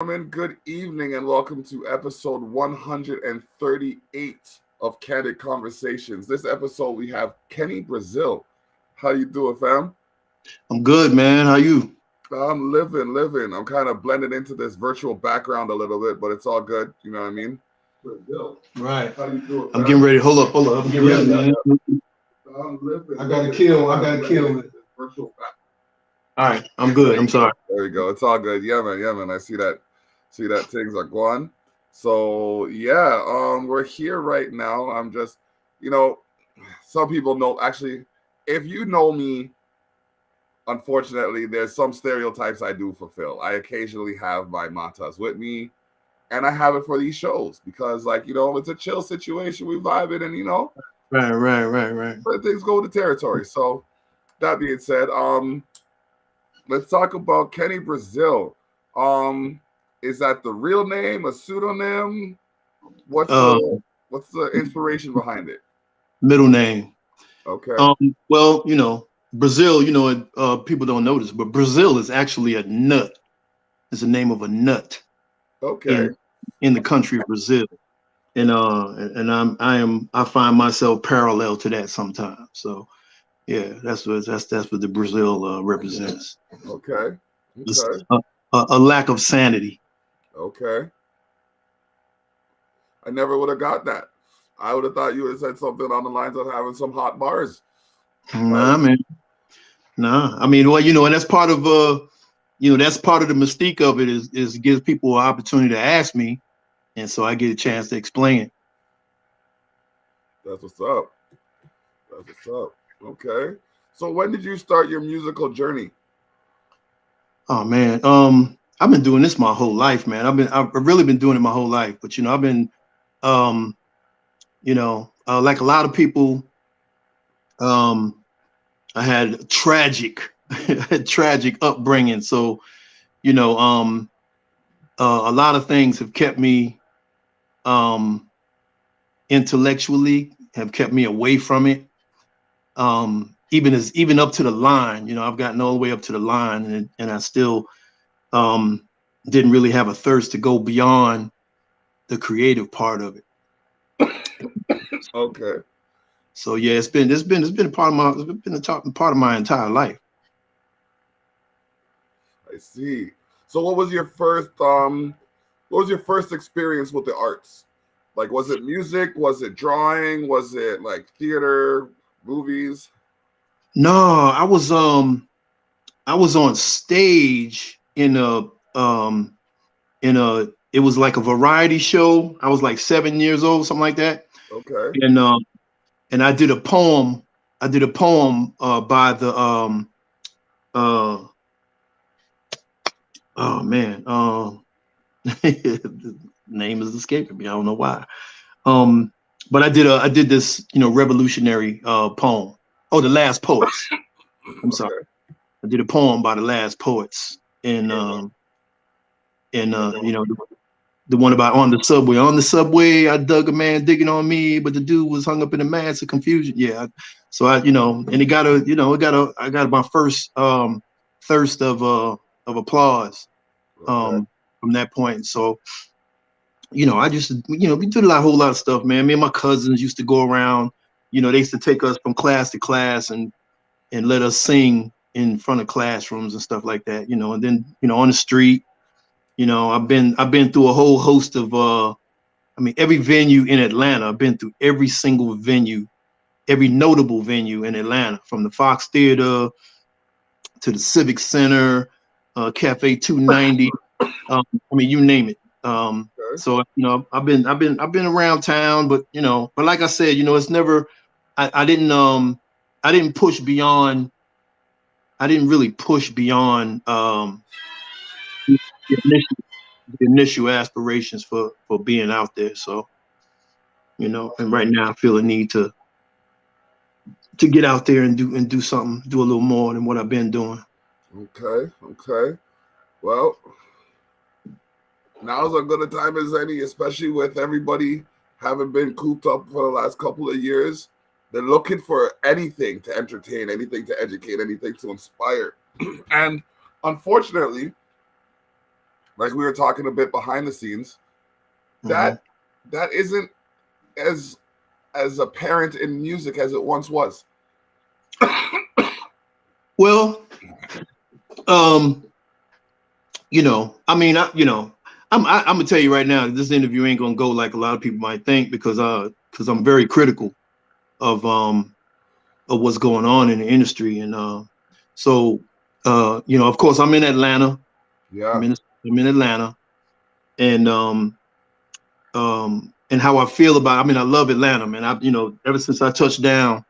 Gentlemen, good evening and welcome to episode 138 of Candid Conversations. This episode we have Kenny Brazil. How you doing, fam? I'm good, man. How you? I'm living. I'm kind of blending into this virtual background a little bit, but it's all good. You know what I mean? Brazil. Right. How you doing, I'm fam? getting ready. Hold up. I'm getting ready, man. I'm living. I gotta kill it. Virtual background. All right. I'm good. I'm sorry. There you go. It's all good. Yeah, man. I see that. Things are going. So yeah, we're here right now. I'm just, you know, some people know. Actually, if you know me, unfortunately, there's some stereotypes I do fulfill. I occasionally have my matas with me, and I have it for these shows because, like, it's a chill situation. We vibe it, and Right. things go with the territory. So that being said, let's talk about Kenny Brazil. Is that the real name, a pseudonym? What's the inspiration behind it? Middle name. Okay. Well, Brazil. People don't know this, but Brazil is actually a nut. It's the name of a nut Okay. in the country of Brazil, and I find myself parallel to that sometimes. So yeah, that's what the Brazil represents. Okay. It's a lack of sanity. Okay. I never would have got that. I would have thought you would have said something on the lines of having some hot bars. Nah, man. Nah. I mean, well, and that's part of that's part of the mystique of it is it gives people an opportunity to ask me, and so I get a chance to explain it. That's what's up. Okay. So when did you start your musical journey? Oh man, I've been doing this my whole life, man. I've really been doing it my whole life. But I've been, like a lot of people, I had a tragic, tragic upbringing. So, a lot of things have kept me, intellectually, have kept me away from it. Even up to the line, I've gotten all the way up to the line, and I still didn't really have a thirst to go beyond the creative part of it. Okay. So yeah, it's been a part of my entire life. I see. So what was your first experience with the arts? Like, was it music? Was it drawing? Was it like theater, movies? No, I was on stage it was like a variety show. I was like 7 years old, something like that. Okay. And I did a poem. By the oh man, the name is escaping me. I don't know why. But I did this, revolutionary poem. Oh, The Last Poets. I'm sorry. Okay. I did a poem by The Last Poets, and the one about on the subway. On the subway, I dug a man digging on me, but the dude was hung up in a mass of confusion. Yeah. So I I got my first thirst of applause Okay. from that point. So, I just, we did a whole lot of stuff, man. Me and my cousins used to go around, they used to take us from class to class and let us sing in front of classrooms and stuff like that, and then, on the street, I've been through a whole host of, every venue in Atlanta. I've been through every single venue, every notable venue in Atlanta, from the Fox Theater to the Civic Center, Cafe 290. You name it. Okay. So I've been around town, but like I said, it's never. I didn't push beyond. I didn't really push beyond the initial aspirations for being out there. So and right now I feel a need to get out there and do something, do a little more than what I've been doing. Okay. Well, now's as good a time as any, especially with everybody having been cooped up for the last couple of years. They're looking for anything to entertain, anything to educate, anything to inspire. And unfortunately, like we were talking a bit behind the scenes, Mm-hmm. that that isn't as apparent in music as it once was. Well, um, I mean, I'm gonna tell you right now, this interview ain't gonna go like a lot of people might think because I'm very critical of what's going on in the industry, and so of course, I'm in Atlanta. Yeah, I'm in Atlanta, and and how I feel about. I mean, I love Atlanta, man. Ever since I touched down,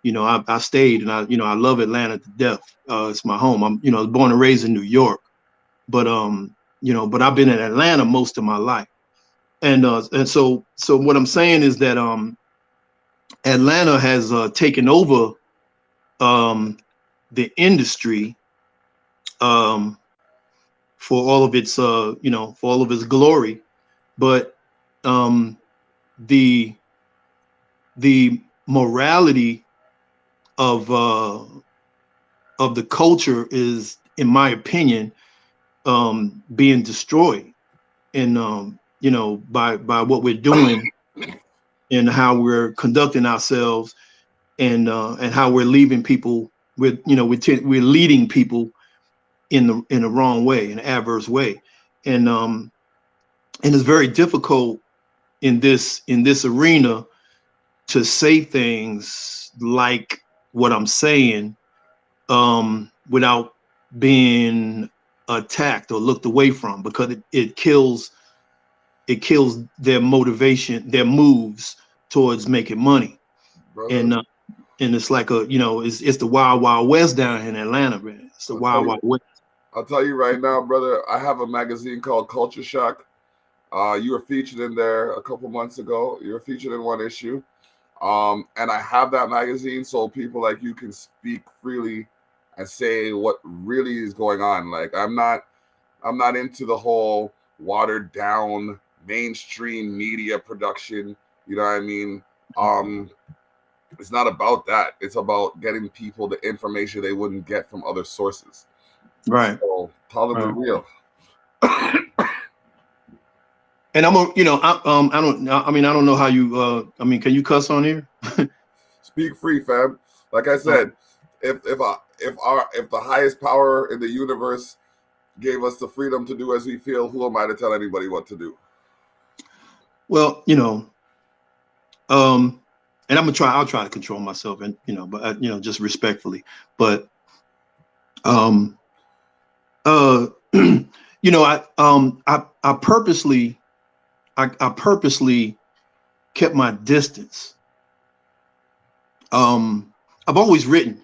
I stayed, and I love Atlanta to death. It's my home. I'm, born and raised in New York, but but I've been in Atlanta most of my life, and so what I'm saying is that Atlanta has taken over um, the industry um, for all of its for all of its glory, but um, the the morality of the culture is, in my opinion, being destroyed, and by what we're doing and how we're conducting ourselves, and how we're leaving people with we're leading people in the wrong way, in an adverse way, and it's very difficult in this arena to say things like what I'm saying without being attacked or looked away from, because it kills their motivation, their moves towards making money, brother. and it's like it's the wild wild west down here in Atlanta, man. It's the I'll tell wild you. wild west. I'll tell you right now, brother. I have a magazine called Culture Shock. You were featured in there a couple months ago. You were featured in one issue. And I have that magazine so people like you can speak freely and say what really is going on. Like I'm not into the whole watered down mainstream media production. You know what I mean? Um, it's not about that. It's about getting people the information they wouldn't get from other sources. Right, So telling the right. real. And I'm a, I mean, I don't know how you, I mean, can you cuss on here? Speak free, fam. Like I Oh, said, if the highest power in the universe gave us the freedom to do as we feel, who am I to tell anybody what to do? well, um, and I'll try to control myself, and but just respectfully, but um, uh, I purposely, I purposely kept my distance. Um, I've always written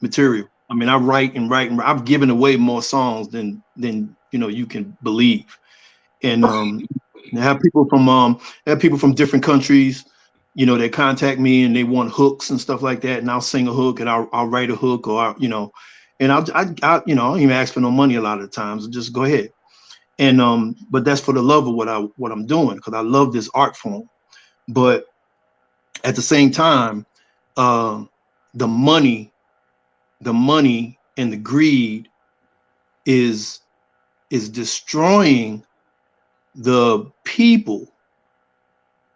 material. I mean, I write and write and I've given away more songs than you can believe. And I have people from different countries, they contact me and they want hooks and stuff like that, and I'll sing a hook and I'll write a hook, or and I don't even ask for no money a lot of the times. Just go ahead. And but that's for the love of what I'm doing, because I love this art form. But at the same time, uh, the money, and the greed is destroying the people,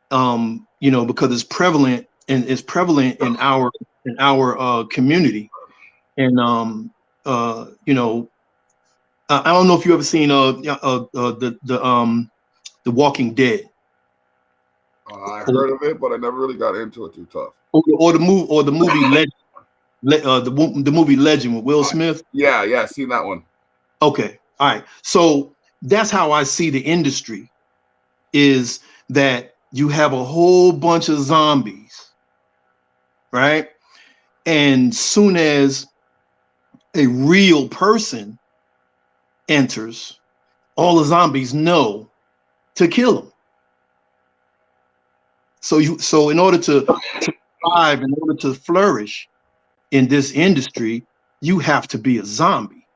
because it's prevalent in our community. And I don't know if you ever seen the Walking Dead, I or, heard of it, but I never really got into it too tough. the movie the movie Legend with Will Smith. Yeah, yeah, seen that one. Okay, all right. So that's how I see the industry, is that you have a whole bunch of zombies, right? And soon as a real person enters, all the zombies know to kill them. So in order to thrive, in order to flourish in this industry, you have to be a zombie.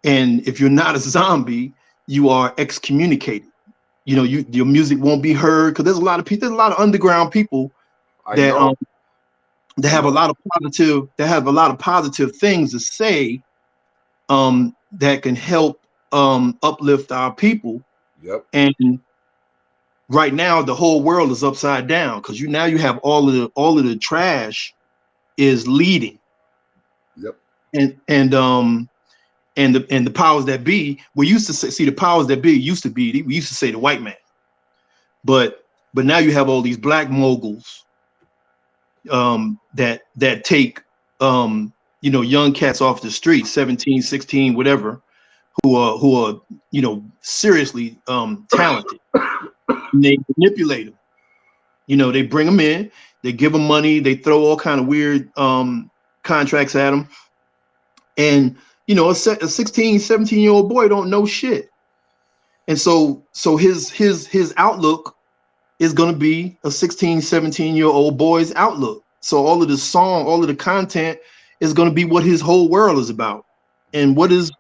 And if you're not a zombie, you are excommunicated. Your music won't be heard, because there's a lot of people, there's a lot of underground people I that know. that I have a know. lot of positive things to say, that can help uplift our people. Yep. And right now the whole world is upside down because you have all of the trash is leading. Yep. And the powers that be, we used to see the powers that be we used to say the white man, but now you have all these black moguls that take young cats off the street, 17, 16, whatever, who are seriously talented. And they manipulate them. They bring them in, they give them money, they throw all kind of weird contracts at them. And a 16, 17-year-old boy don't know shit. And so his outlook is going to be a 16, 17-year-old boy's outlook. So all of the song, all of the content is going to be what his whole world is about. And what is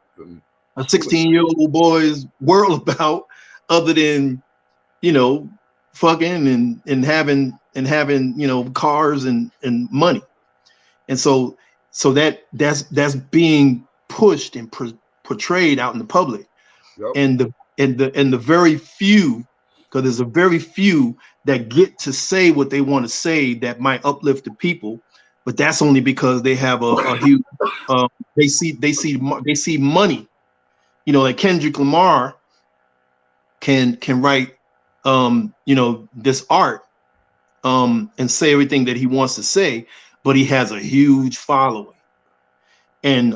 a 16-year-old boy's world about other than, fucking and having cars and money. And so that's being pushed and portrayed out in the public. Yep. And the very few, because there's a very few that get to say what they want to say that might uplift the people, but that's only because they have a huge they see money. Like Kendrick Lamar can write this art and say everything that he wants to say, but he has a huge following. And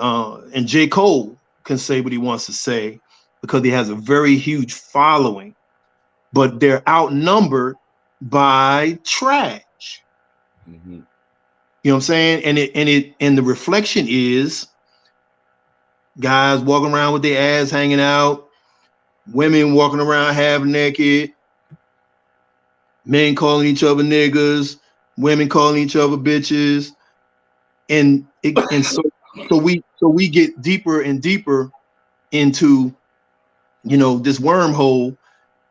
J. Cole can say what he wants to say because he has a very huge following, but they're outnumbered by trash. Mm-hmm. You know what I'm saying? And the reflection is guys walking around with their ass hanging out, women walking around half naked, men calling each other niggas, women calling each other bitches, and so we get deeper and deeper into this wormhole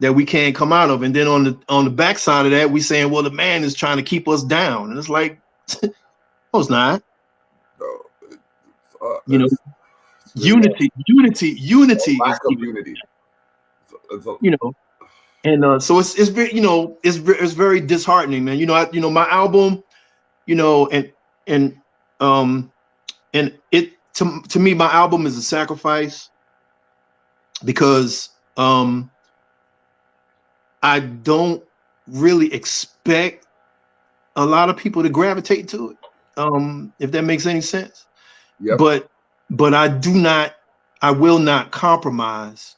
that we can't come out of. And then on the backside of that, we saying, well, the man is trying to keep us down, and it's like, no, it's not. No, unity lack is of unity. And so it's very it's very disheartening, man. My album, and it to me, my album is a sacrifice because I don't really expect a lot of people to gravitate to it, if that makes any sense. Yep. But I will not compromise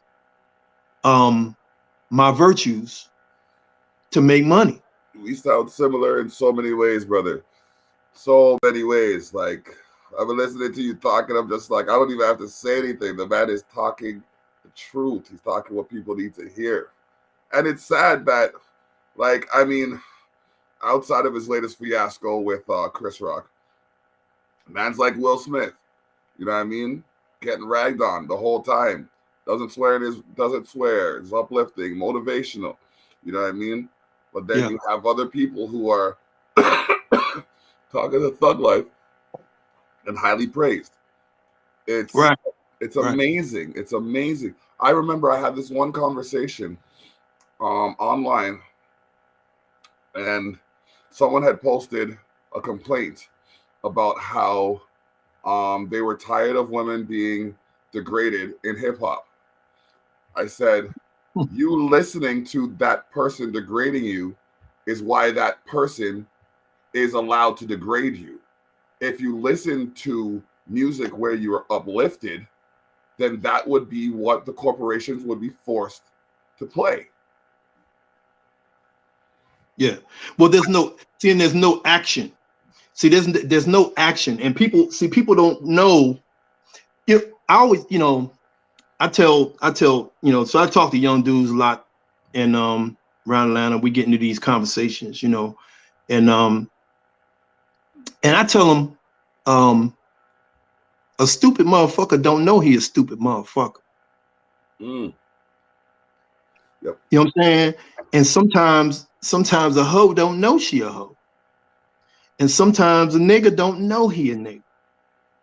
my virtues to make money. We sound similar in so many ways, brother. So many ways. Like, I've been listening to you talking. I'm just like, I don't even have to say anything. The man is talking the truth. He's talking what people need to hear. And it's sad that, like, I mean, outside of his latest fiasco with Chris Rock, man's like Will Smith. You know what I mean? Getting ragged on the whole time. Doesn't swear. Is uplifting, motivational. You know what I mean? But then you have other people who are talking the thug life and highly praised. It's amazing. It's amazing. I remember I had this one conversation online, and someone had posted a complaint about how they were tired of women being degraded in hip hop. I said, you listening to that person degrading you is why that person is allowed to degrade you. If you listen to music where you are uplifted, then that would be what the corporations would be forced to play. Yeah. Well, there's no action. See, there's no action, and people don't know. I always, I tell, so I talk to young dudes a lot, and around Atlanta, we get into these conversations, and I tell them, a stupid motherfucker don't know he a stupid motherfucker. Yep. You know what I'm saying? And sometimes a hoe don't know she a hoe. And sometimes a nigga don't know he a nigga.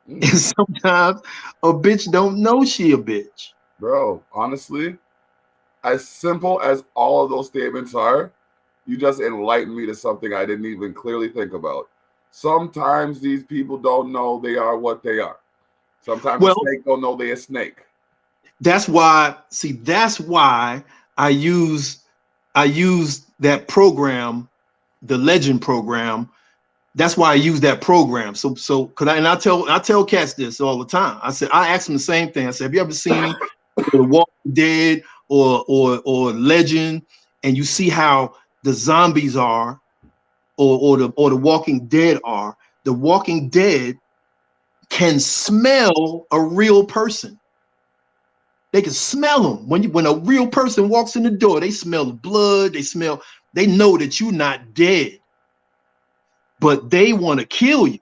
And sometimes a bitch don't know she a bitch. Bro, honestly, as simple as all of those statements are, you just enlightened me to something I didn't even clearly think about. Sometimes these people don't know they are what they are. Sometimes a Well, snake don't know they a snake. that's why, see, that's why I use I use that program, the Legend program. That's why I use that program. So cause I tell cats this all the time. I ask them the same thing. I said, have you ever seen The Walking Dead or Legend, and you see how the zombies are, or the Walking Dead are? The Walking Dead can smell a real person. They can smell them when a real person walks in the door. They smell the blood. They know that you're not dead, but they want to kill you.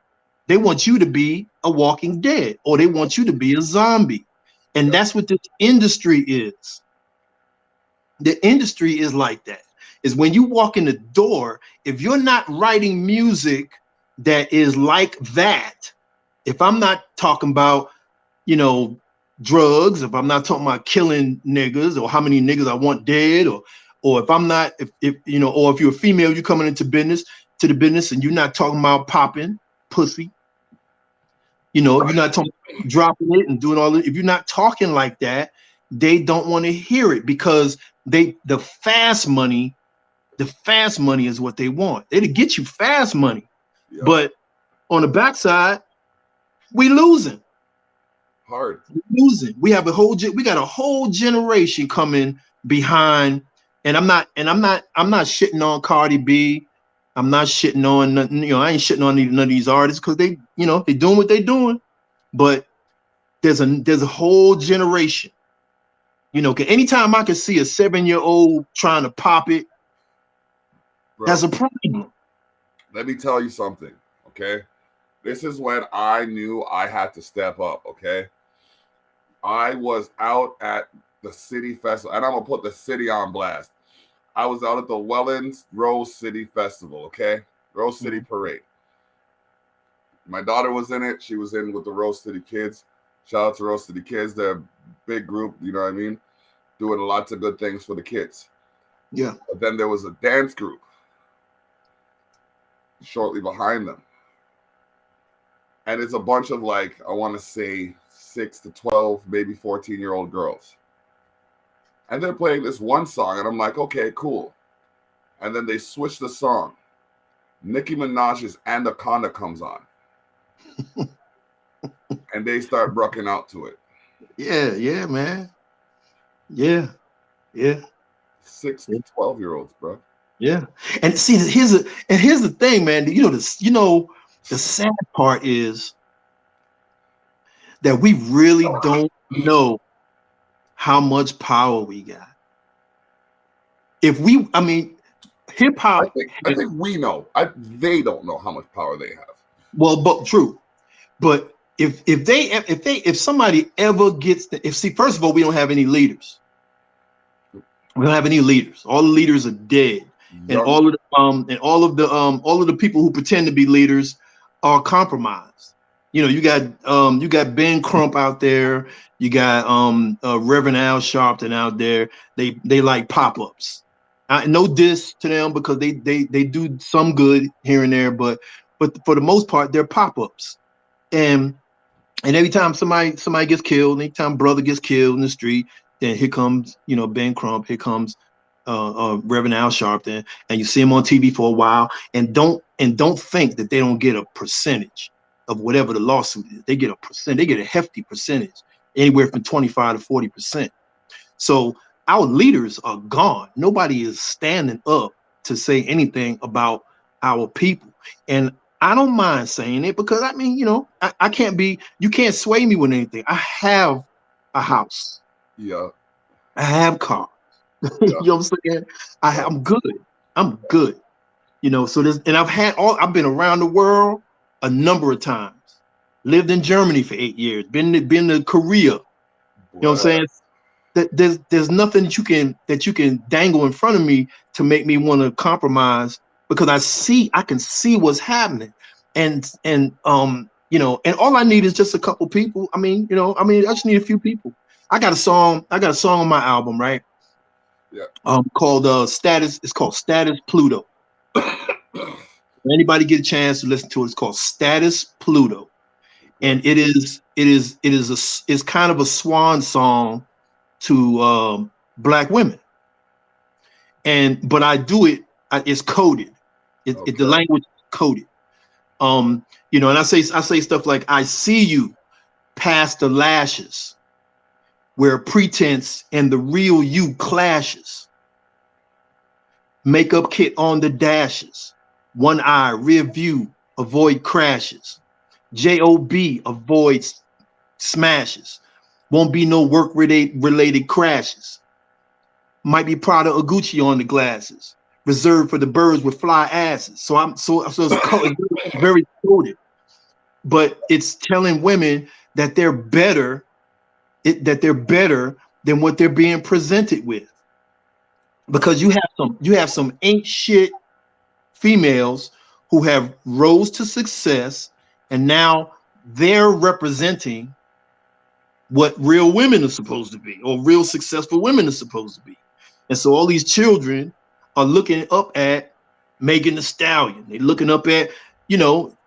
They want you to be a Walking Dead, or they want you to be a zombie, and Yeah. that's what this industry is. The industry is like that. Is when you walk in the door, if you're not writing music that is like that, if I'm not talking about, you know, drugs, if I'm not talking about killing niggas or how many niggas I want dead, or if I'm not, if you know, or if you're a female, you're coming into business to the business and you're not talking about popping pussy, you know, if you're not talking dropping it and doing all it, if you're not talking like that, they don't want to hear it because the fast money is what they want. It'll get you fast money, Yeah. but on the backside, we losing. Hard. Losing. We got a whole generation coming behind. And I'm not shitting on Cardi B. I'm not shitting on nothing, you know, I ain't shitting on none of these artists because they, you know, they doing what they doing. But there's a whole generation. You know, anytime I can see a 7-year-old trying to pop it, that's Bro, a problem. let me tell you something, okay? This is when I knew I had to step up, okay? I was out at the city festival, and I'm gonna put the city on blast. I was out at the Wellens Rose City Festival, okay? Rose City Mhm. Parade. My daughter was in it. She was in with the Rose City Kids. Shout out to Rose City Kids. They're a big group, you know what I mean? Doing lots of good things for the kids. Yeah. But then there was a dance group shortly behind them. And it's a bunch of like, I want to say 6 to 12, maybe 14-year-old girls. And they're playing this one song, and I'm like, okay, cool. And then they switch the song. Nicki Minaj's Anaconda comes on, and they start brucking out to it. Yeah, yeah, man. Yeah, yeah, 6 yeah. to 12-year-olds, bro. Yeah. And see, here's the thing, man. You know this. You know, the sad part is that we really don't know how much power we got. I mean, hip I hop think I has, think we know. They don't know how much power they have. well, but true. But if somebody ever gets if see, first of all, we don't have any leaders. We don't have any leaders. All the leaders are dead, and Young, all of the people who pretend to be leaders are compromised. You know, you got Ben Crump out there. You got Reverend Al Sharpton out there. They like pop ups. No diss to them because they do some good here and there, but for the most part they're pop ups. And and every time somebody gets killed, anytime brother gets killed in the street, then here comes, you know, Ben Crump, here comes Reverend Al Sharpton, and you see him on TV for a while, and don't think that they don't get a percentage of whatever the lawsuit is. They get a percent, they get a hefty percentage, anywhere from 25 to 40%. So our leaders are gone. Nobody is standing up to say anything about our people. And I don't mind saying it because I mean, you know, I can't be, you can't sway me with anything. I have a house, yeah, I have cars. You yeah, know what I'm saying? yeah. I'm good. I'm good. You know, so there's, and I've been around the world a number of times. Lived in Germany for 8 years, been to Korea. You know what I'm saying? Bless. There's nothing that you can dangle in front of me to make me want to compromise because I can see what's happening, and you know, and all I need is just a couple people. I mean, you know, I mean, I just need a few people. I got a song. I got a song on my album, right? Yeah. Called Status. It's called Status Pluto. Anybody get a chance to listen to it? It's called Status Pluto, and it's kind of a swan song to black women. But I do it. It's coded. The Okay. language is coded. And I say stuff like, "I see you past the lashes, where pretense and the real you clashes. Makeup kit on the dashes. One eye, rear view, avoid crashes. JOB, avoid smashes. Won't be no work related crashes. Might be Prada or Gucci on the glasses. Reserved for the birds with fly asses." So it's very coded, but it's telling women that they're better, that they're better than what they're being presented with. Because you have some ain't shit females who have rose to success, and now they're representing what real women are supposed to be, or real successful women are supposed to be. And so all these children are looking up at Megan Thee Stallion. They're looking up at,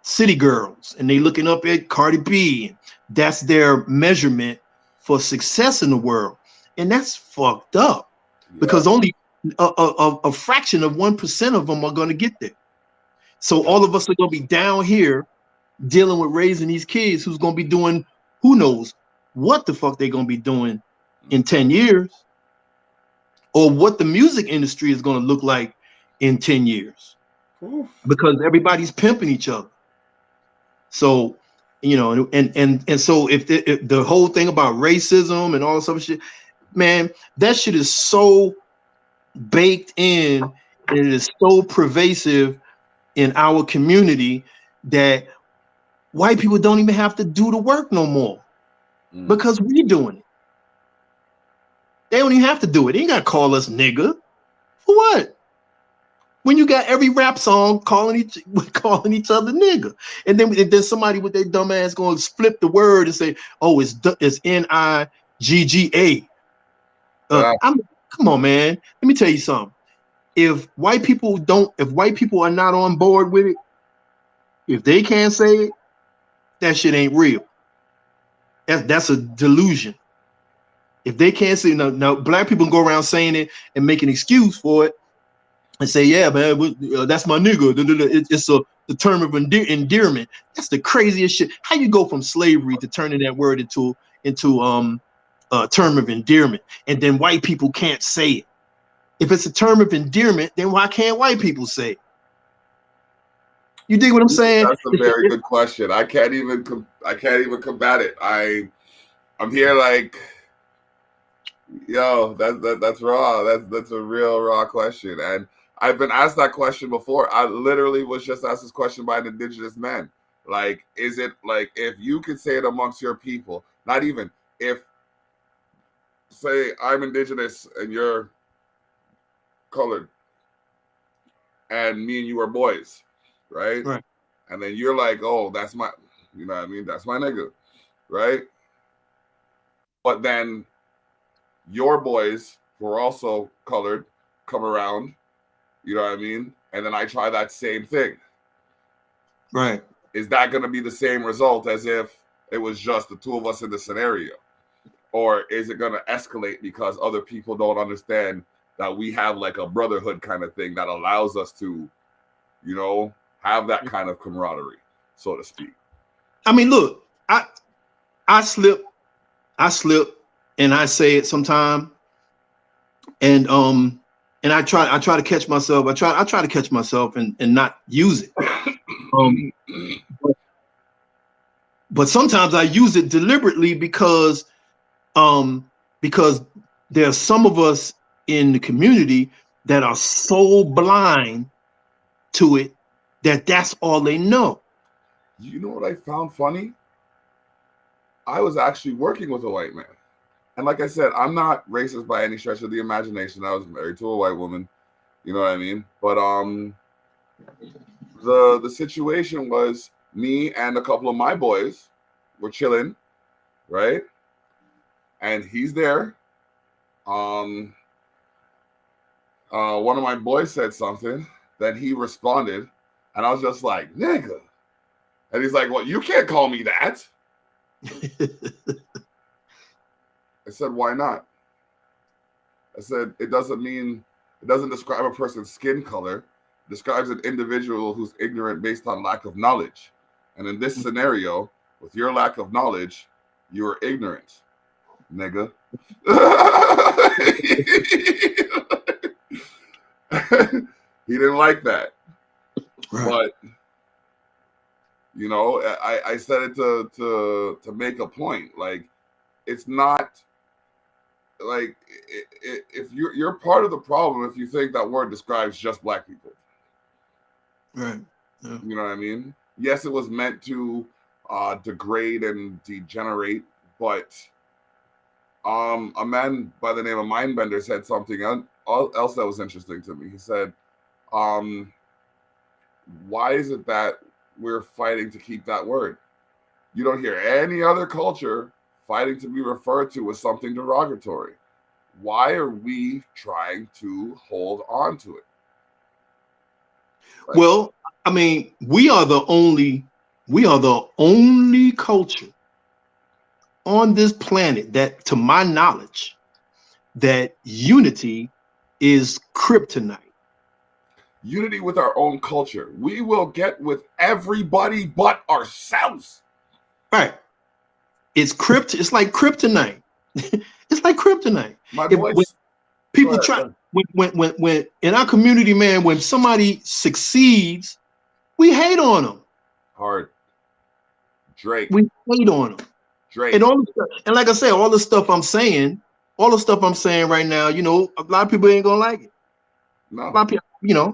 City Girls, and they looking up at Cardi B. That's their measurement for success in the world. And that's fucked up, Yeah. because only a fraction of 1% of them are going to get there. So all of us are going to be down here dealing with raising these kids who's going to be doing, who knows what the fuck they're going to be doing in 10 years, or what the music industry is going to look like in 10 years, Oof. because everybody's pimping each other. So, and so if the whole thing about racism and all this other shit, man, that shit is so baked in, and it is so pervasive in our community, that white people don't even have to do the work no more, because we're doing it. They don't even have to do it. They ain't got to call us nigga. For what? When you got every rap song calling each other nigga, and then somebody with their dumb ass going to flip the word and say, "Oh, it's Nigga." Yeah. Come on, man. Let me tell you something. If white people are not on board with it, if they can't say it, that shit ain't real. That's a delusion. If they can't say, now black people go around saying it and make an excuse for it and say, "Yeah, man, that's my nigga." It's the term of endearment. That's the craziest shit. How you go from slavery to turning that word into a term of endearment, and then white people can't say it? If it's a term of endearment, then why can't white people say it? You dig what I'm saying? That's a very good question. I can't even combat it. I'm here like, yo, that's raw. That's a real raw question. And I've been asked that question before. I literally was just asked this question by an indigenous man. Like, is it like, if you could say it amongst your people, not even if, say I'm indigenous and you're colored, and me and you are boys, right? Right. And then you're like, "Oh, that's my, you know what I mean? That's my nigga," right? But then your boys, who are also colored, come around, you know what I mean? And then I try that same thing. Right. Is that going to be the same result as if it was just the two of us in the scenario? Or is it going to escalate because other people don't understand that we have like a brotherhood kind of thing that allows us to, have that kind of camaraderie, so to speak? I mean, look, I slip, and I say it sometime, and I try to catch myself. I try to catch myself and not use it. Um, but sometimes I use it deliberately, because there's some of us in the community that are so blind to it that that's all they know. You know what I found funny? I was actually working with a white man. And like I said, I'm not racist by any stretch of the imagination. I was married to a white woman. You know what I mean? But the situation was, me and a couple of my boys were chilling, right? and he's there. Um, one of my boys said something, then he responded, and I was just like, nigga. And he's like, well, you can't call me that. I said, why not? I said, it doesn't describe a person's skin color. It describes an individual who's ignorant based on lack of knowledge. And in this scenario, with your lack of knowledge, you are ignorant, nigga. He didn't like that. Right. But I said it to make a point. Like, it's not like if you're part of the problem if you think that word describes just black people. Right. Yeah. You know what I mean? Yes, it was meant to degrade and degenerate, but a man by the name of Mindbender said something else that was interesting to me. He said, why is it that we're fighting to keep that word? You don't hear any other culture fighting to be referred to as something derogatory. Why are we trying to hold on to it? Like, well, I mean, we are the only culture on this planet that, to my knowledge, that unity is kryptonite. Unity with our own culture. We will get with everybody but ourselves. Right. It's like kryptonite. It's like kryptonite. My boys, when people try when in our community, man, when somebody succeeds, we hate on them. Hard. Drake. We hate on them. Drake. And all the stuff, and like I said, all the stuff I'm saying right now, a lot of people ain't gonna like it. No. A lot of people,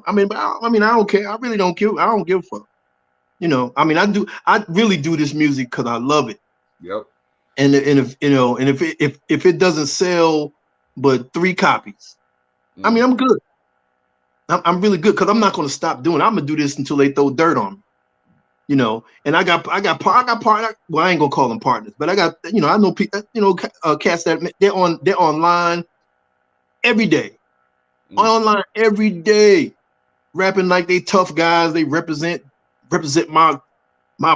I mean, I don't care. I really don't care. I don't give a fuck. I mean, I really do this music because I love it. Yep. And if if it doesn't sell but 3 copies, I mean, I'm good. I'm really good because I'm not going to stop doing it. I'm gonna do this until they throw dirt on me. And I got partners. Well, I ain't gonna call them partners, but I got I know people, cats that they're online every day, online every day, rapping like they tough guys. They represent my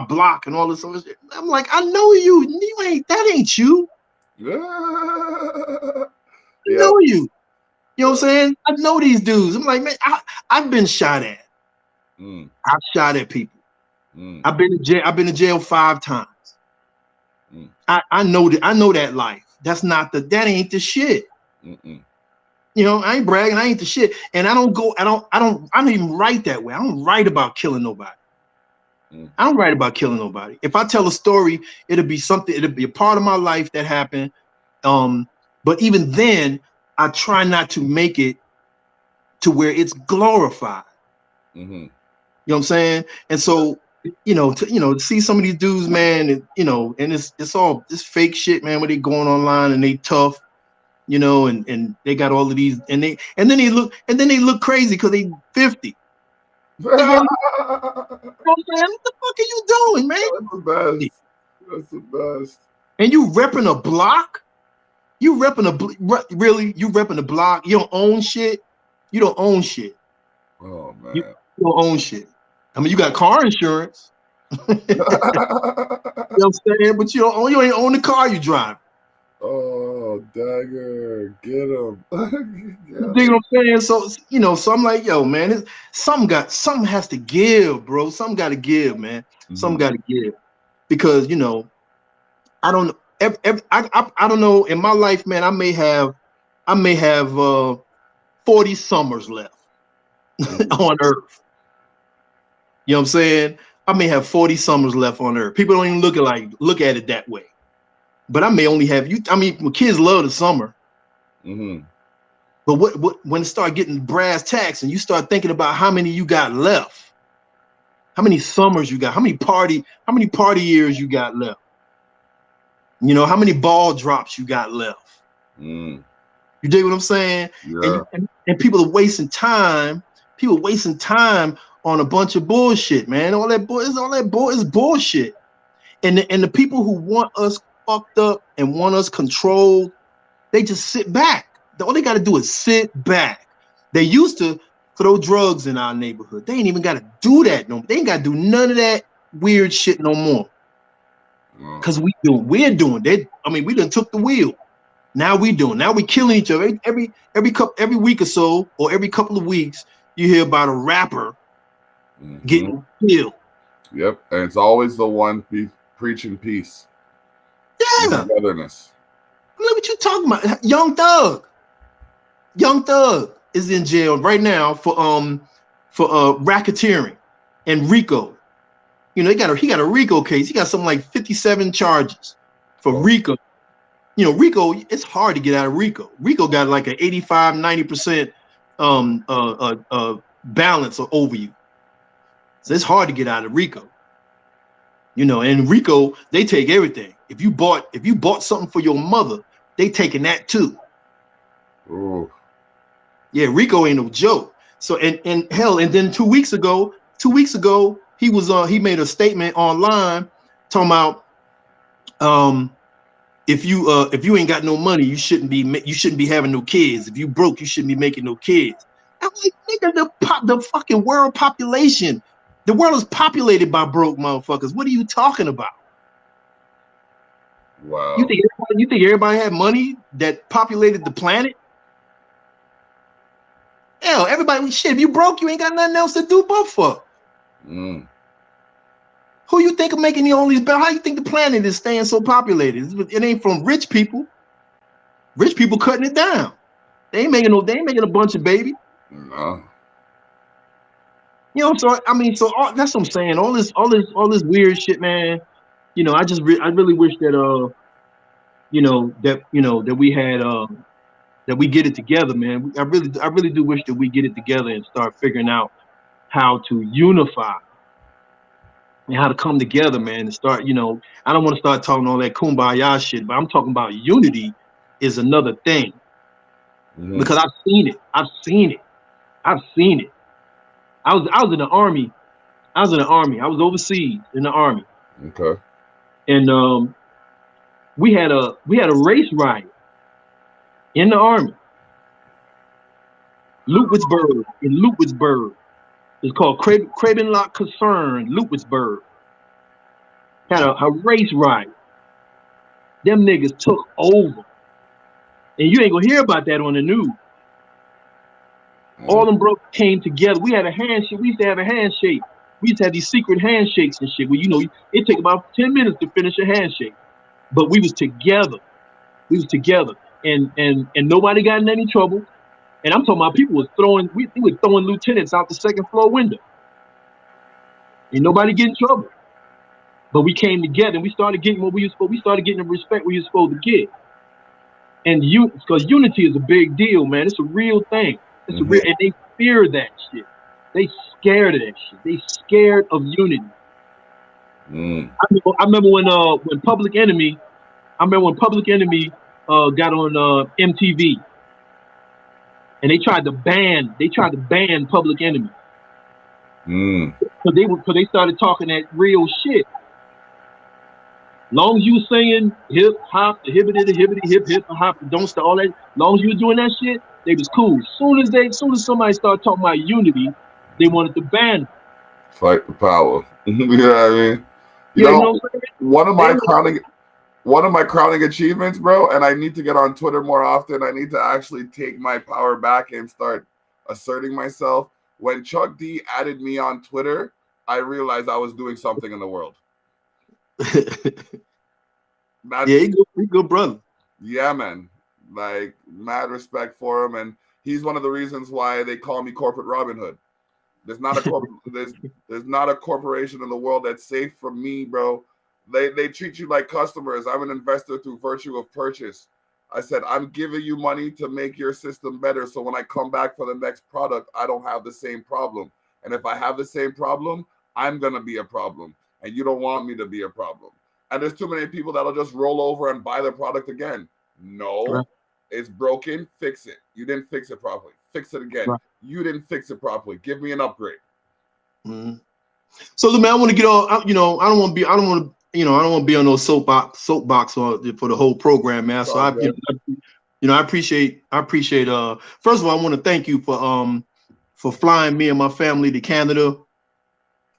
block and all this other shit. I'm like, I know you. That ain't you. I know you. You know what I'm saying? I know these dudes. I'm like, man, I've been shot at. I've shot at people. I've been to jail 5 times. I know that life. That ain't the shit. I ain't bragging. I ain't the shit. And I don't even write that way. I don't write about killing nobody. I don't write about killing nobody. If I tell a story, it'll be a part of my life that happened. But even then, I try not to make it to where it's glorified. You know what I'm saying? And so, to see some of these dudes, man, and it's all this fake shit, man, where they going online and they tough, and they got all of these, and then they look crazy because they 50. You know what the fuck are you doing, man? That's the best. That's the best. And you repping a block? You repping a block? You don't own shit. You don't own shit. Oh man. You don't own shit. I mean, you got car insurance. You know what I'm saying? But you ain't own the car you drive. Oh, dagger, get him. You dig what I'm saying? So, so I'm like, yo, man, something has to give, bro. Something got to give, man. Something got to give, because I don't I don't know. In my life, man, I may have 40 summers left on Earth. You know what I'm saying? I may have 40 summers left on Earth. People don't even look at it that way. But I may only have kids love the summer. But when it start getting brass tacks and you start thinking about how many you got left, how many summers you got, how many party years you got left, how many ball drops you got left. You dig what I'm saying? Yeah. And people are wasting time. People wasting time on a bunch of bullshit, man. All that bullshit. And the people who want us fucked up and want us controlled, they just sit back. All they got to do is sit back. They used to throw drugs in our neighborhood. They ain't even got to do that no more. They ain't got to do none of that weird shit no more. Because we're doing that. I mean, we done took the wheel. Now we doing. Now we killing each other. Every week or so, or every couple of weeks, you hear about a rapper getting killed. Yep, and it's always the one preaching peace. Yeah. Togetherness. Look what you talking about. Young Thug is in jail right now for racketeering and RICO. You know, he got a RICO case. He got something like 57 charges for RICO. You know, RICO, it's hard to get out of RICO. RICO got like an 85, 90% balance over you. So it's hard to get out of RICO. You know, and RICO, they take everything. If you bought something for your mother, they taking that too. Ooh. Yeah, RICO ain't no joke. So and hell, and then 2 weeks ago, he made a statement online talking about if you ain't got no money, you shouldn't be having no kids. If you broke, you shouldn't be making no kids. I'm like, nigga, the fucking world population, the world is populated by broke motherfuckers. What are you talking about? Wow. You think everybody had money that populated the planet? Hell, everybody, shit, if you broke, you ain't got nothing else to do but fuck. Who you think of making all these bills? How you think the planet is staying so populated? It ain't from rich people. Rich people cutting it down. They ain't making a bunch of babies. No. You know, so I mean, that's what I'm saying. All this weird shit, man. You know, I really wish that that we had that we get it together, man. I really do wish that we get it together and start figuring out how to unify and how to come together, man, and start, you know, I don't want to start talking all that kumbaya shit, but I'm talking about unity is another thing. Because I've seen it. I was in the army. I was overseas in the army. Okay. And we had a race riot in the army. Lewisburg. It's called Craven Lock Concern, Lewisburg. Had a race riot. Them niggas took over. And you ain't gonna hear about that on the news. All them broke came together. We had a handshake. We used to have a handshake. We used to have these secret handshakes and shit where, you know, it take about 10 minutes to finish a handshake. But we was together. And nobody got in any trouble. And I'm talking about people was we were throwing lieutenants out the second floor window. Ain't nobody get in trouble. But we came together and we started getting we started getting the respect we were supposed to get. And because unity is a big deal, man. It's a real thing. It's a real, and they fear that shit. They scared of that shit. They scared of unity. I remember when Public Enemy got on MTV, and they tried to ban Public Enemy. Because they started talking that real shit. Long as you singing hip hop, the hibbity, hip hop, don't stop, all that. Long as you was doing that shit, they was cool. Soon as somebody started talking about unity, they wanted to ban them. Fight the power. You know what I mean? You know know one of my crowning achievements, bro, and I need to get on Twitter more often. I need to actually take my power back and start asserting myself. When Chuck D added me on Twitter, I realized I was doing something in the world. Yeah, he good brother. Yeah, man. Like, mad respect for him, and he's one of the reasons why they call me Corporate Robin Hood. There's not a there's not a corporation in the world that's safe from me, bro. They treat you like customers. I'm an investor through virtue of purchase. I said, I'm giving you money to make your system better, so when I come back for the next product, I don't have the same problem. And if I have the same problem, I'm gonna be a problem, and you don't want me to be a problem. And there's too many people that'll just roll over and buy the product again. No, it's broken. Fix it. You didn't fix it properly. Fix it again. You didn't fix it properly. Give me an upgrade. So, man, I want to get on. You know, I don't want I don't want to be on no soapbox for the whole program, man. It's So all good. I appreciate first of all, I want to thank you for flying me and my family to Canada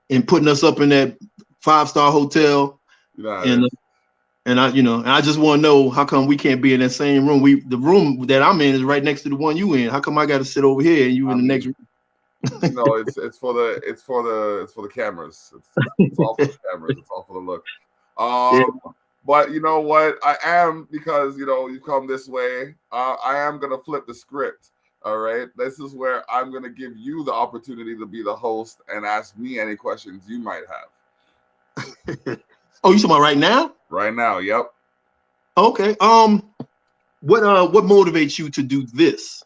and putting us up in that 5-star hotel. You know how it And is. and I just want to know how come we can't be in that same room. The room that I'm in is right next to the one you in. How come I got to sit over here and you I in the next mean, room? it's for the cameras. It's all for the cameras. It's all for the look. Yeah. But you know what? I am, because you come this way. I am gonna flip the script. All right. This is where I'm gonna give you the opportunity to be the host and ask me any questions you might have. Oh, you talking about right now? Right now. Yep. Okay. What motivates you to do this?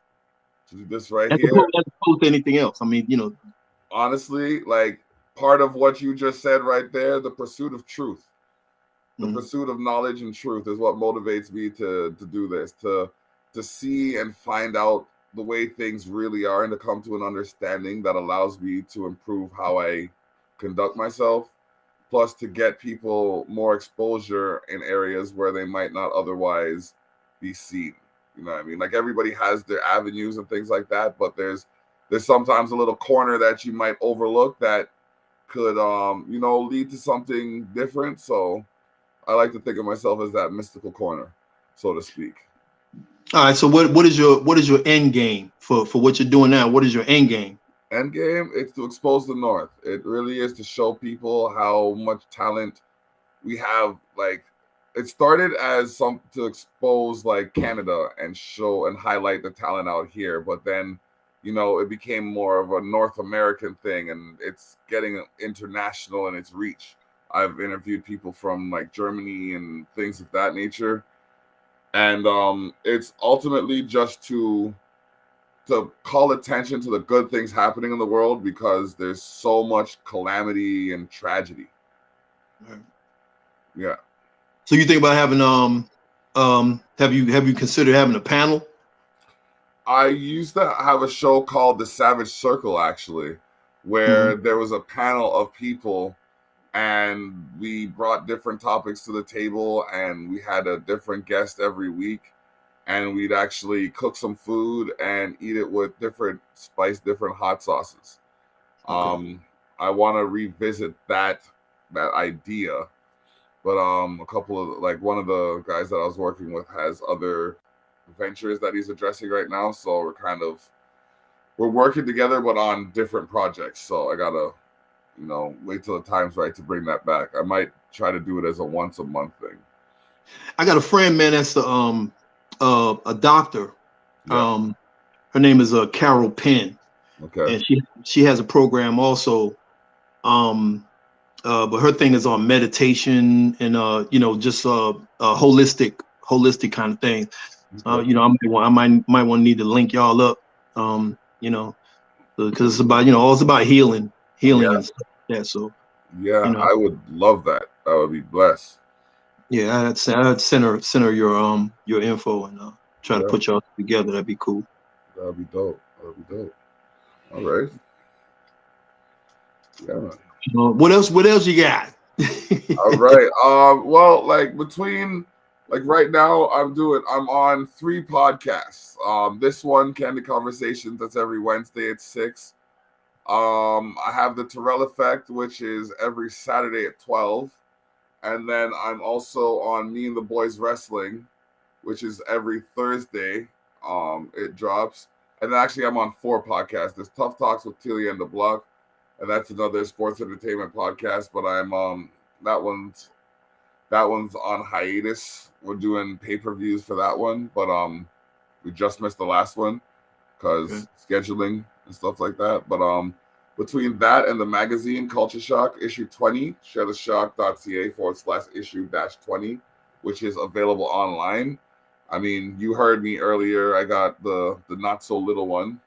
This right As here. opposed to anything else. I mean, Honestly, like, part of what you just said right there, the pursuit of truth. The pursuit of knowledge and truth is what motivates me to do this, to see and find out the way things really are, and to come to an understanding that allows me to improve how I conduct myself, plus to get people more exposure in areas where they might not otherwise be seen. You know what I mean? Like, everybody has their avenues and things like that, but there's sometimes a little corner that you might overlook that could lead to something different. So I like to think of myself as that mystical corner, so to speak. all right. So what is your end game for what you're doing now? What is your end game? End game, it's to expose the North. It really is to show people how much talent we have. Like, it started as some to expose like Canada and show and highlight the talent out here, but then it became more of a North American thing, and it's getting international in its reach. I've interviewed people from like Germany and things of that nature, and it's ultimately just to call attention to the good things happening in the world, because there's so much calamity and tragedy. Right. Yeah. So you think about having have you considered having a panel? I used to have a show called The Savage Circle, actually, where there was a panel of people, and we brought different topics to the table, and we had a different guest every week, and we'd actually cook some food and eat it with different different hot sauces. Okay. I want to revisit that idea, but a couple of, like, one of the guys that I was working with has other ventures that he's addressing right now, so we're working together, but on different projects. So I gotta wait till the time's right to bring that back. I might try to do it as a once a month thing. I got a friend, man, that's a doctor. Yeah. Her name is Carol Penn, Okay. and she has a program also. But her thing is on meditation and just holistic kind of thing. Okay. I might want to need to link y'all up. Because it's about it's about healing Yeah. and stuff like that. So Yeah. you know, I would love that. I would be blessed. yeah, I'd send her your info and try to Yeah. put y'all together. That'd be cool. That'd be dope. That'd be dope. All right. Yeah. What else? What else you got? All right. Well, like, between, like, right now, I'm on 3 podcasts. This one, Candid Conversations, that's every Wednesday at 6. I have the Terrell Effect, which is every Saturday at 12. And then I'm also on Me and the Boys Wrestling, which is every Thursday. It drops. And then actually I'm on 4 podcasts. There's Tough Talks with Tilly and the Block, and that's another sports entertainment podcast. But I'm that one's on hiatus. We're doing pay-per-views for that one, but we just missed the last one because scheduling and stuff like that. But between that and the magazine Culture Shock issue 20, sharetheshock.ca/issue-20, which is available online. I mean, you heard me earlier. I got the not so little one.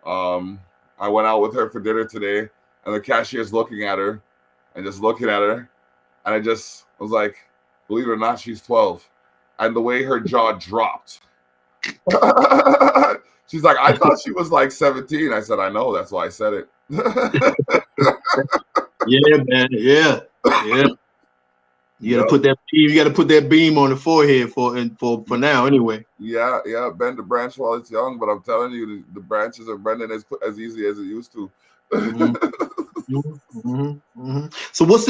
I went out with her for dinner today, and the cashier's looking at her and just looking at her, and I just was like, believe it or not, she's 12. And the way her jaw dropped. She's like, I thought she was like 17. I said, I know, that's why I said it. Yeah, man. Yeah. Yeah. You got to put that. You got to put that beam on the forehead for now. Anyway. Yeah, yeah. Bend the branch while it's young, but I'm telling you, the branches are bending as easy as it used to. Mm-hmm. So what's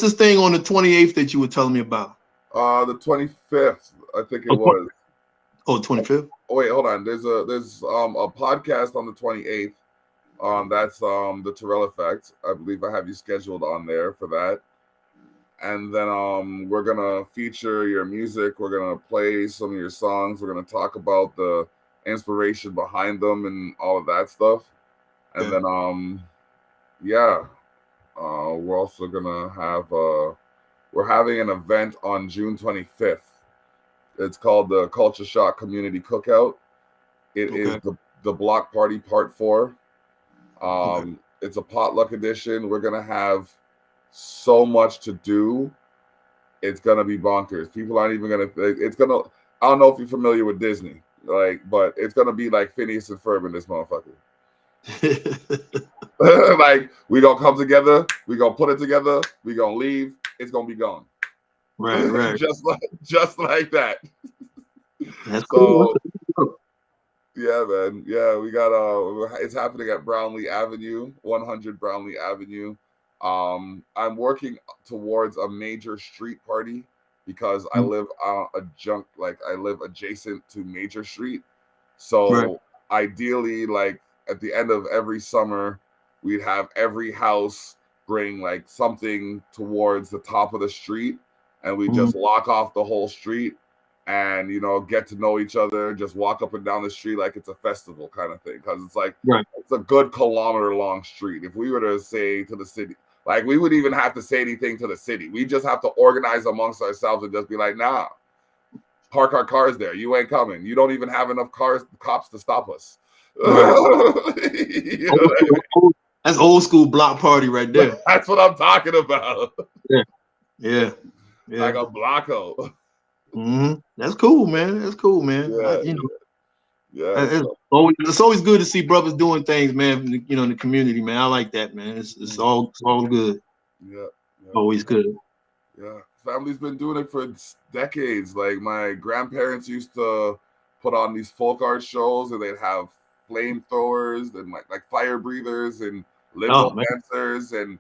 this thing on the 28th that you were telling me about? The 25th, I think it Oh, was. 25th. Oh wait, hold on. There's a podcast on the 28th. That's the Terrell Effect. I believe I have you scheduled on there for that. And then we're gonna feature your music. We're gonna play some of your songs. We're gonna talk about the inspiration behind them and all of that stuff. And Okay. then yeah, we're also gonna have we're having an event on June 25th. It's called the Culture Shock Community Cookout. It is Okay. the Block Party Part 4. Okay. It's a potluck edition. We're gonna have so much to do. It's gonna be bonkers. People aren't even gonna. It's gonna. I don't know if you're familiar with Disney, but it's gonna be like Phineas and Ferb in this motherfucker. Like we gonna come together, we gonna put it together, we gonna leave. It's gonna be gone, Right. Right. just like that. That's cool. So yeah, man. Yeah, we got it's happening at Brownlee Avenue, 100 Brownlee Avenue. I'm working towards a major street party because I live adjacent to Major Street. Right. So ideally, like at the end of every summer, we'd have every house bring like something towards the top of the street, and we Mhm. just lock off the whole street and get to know each other, just walk up and down the street like it's a festival kind of thing, because it's like Right. it's a good kilometer long street. If we were to say to the city, like we would even have to say anything to the city, we just have to organize amongst ourselves and just be like, nah, park our cars there, you ain't coming, you don't even have enough cops to stop us. Right. You know Old what I school, that's old school block party right mean? there. That's what I'm talking about. Yeah. Yeah. Like Yeah. a blocko. That's cool, man. That's cool, man. Yeah, yeah. It's So always good to see brothers doing things, man. In the community, man. I like that, man. It's all good. yeah, yeah. Always good. Yeah, family's been doing it for decades. Like my grandparents used to put on these folk art shows, and they'd have flamethrowers and like fire breathers and limbo Oh man. dancers and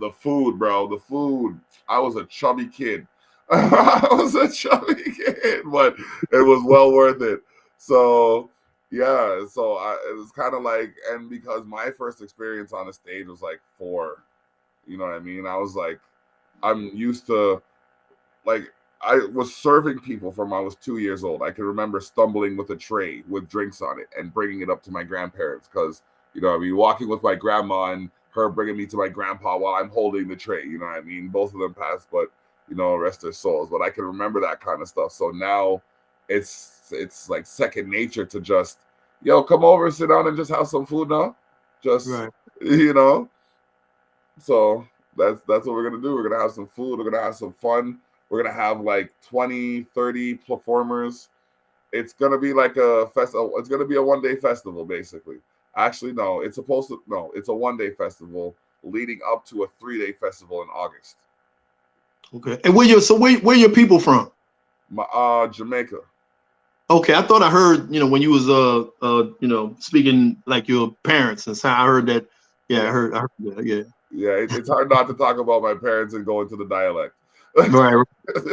the food, bro. The food. I was a chubby kid. I was a chubby kid, but it was well worth it. So yeah, it was kind of like, and because my first experience on a stage was like 4, you know what I mean? I was like, I'm used to, like, I was serving people from I was 2 years old. I can remember stumbling with a tray with drinks on it and bringing it up to my grandparents because, I mean, walking with my grandma and her bringing me to my grandpa while I'm holding the tray. You know what I mean? Both of them passed, but rest their souls. But I can remember that kind of stuff. So now it's like second nature to just, come over, sit down, and just have some food now. Just Right. you know. So that's what we're gonna do. We're gonna have some food. We're gonna have some fun. We're gonna have like 20, 30 performers. It's gonna be like a festival. It's gonna be a 1 day festival, basically. Actually, no. It's a 1 day festival leading up to a 3 day festival in August. Okay. And where your people from? Jamaica. Okay, I thought I heard, when you was speaking like your parents and so I heard that. Yeah, Yeah, I heard that. Yeah. yeah. It's hard not to talk about my parents and go into the dialect. Right. Right.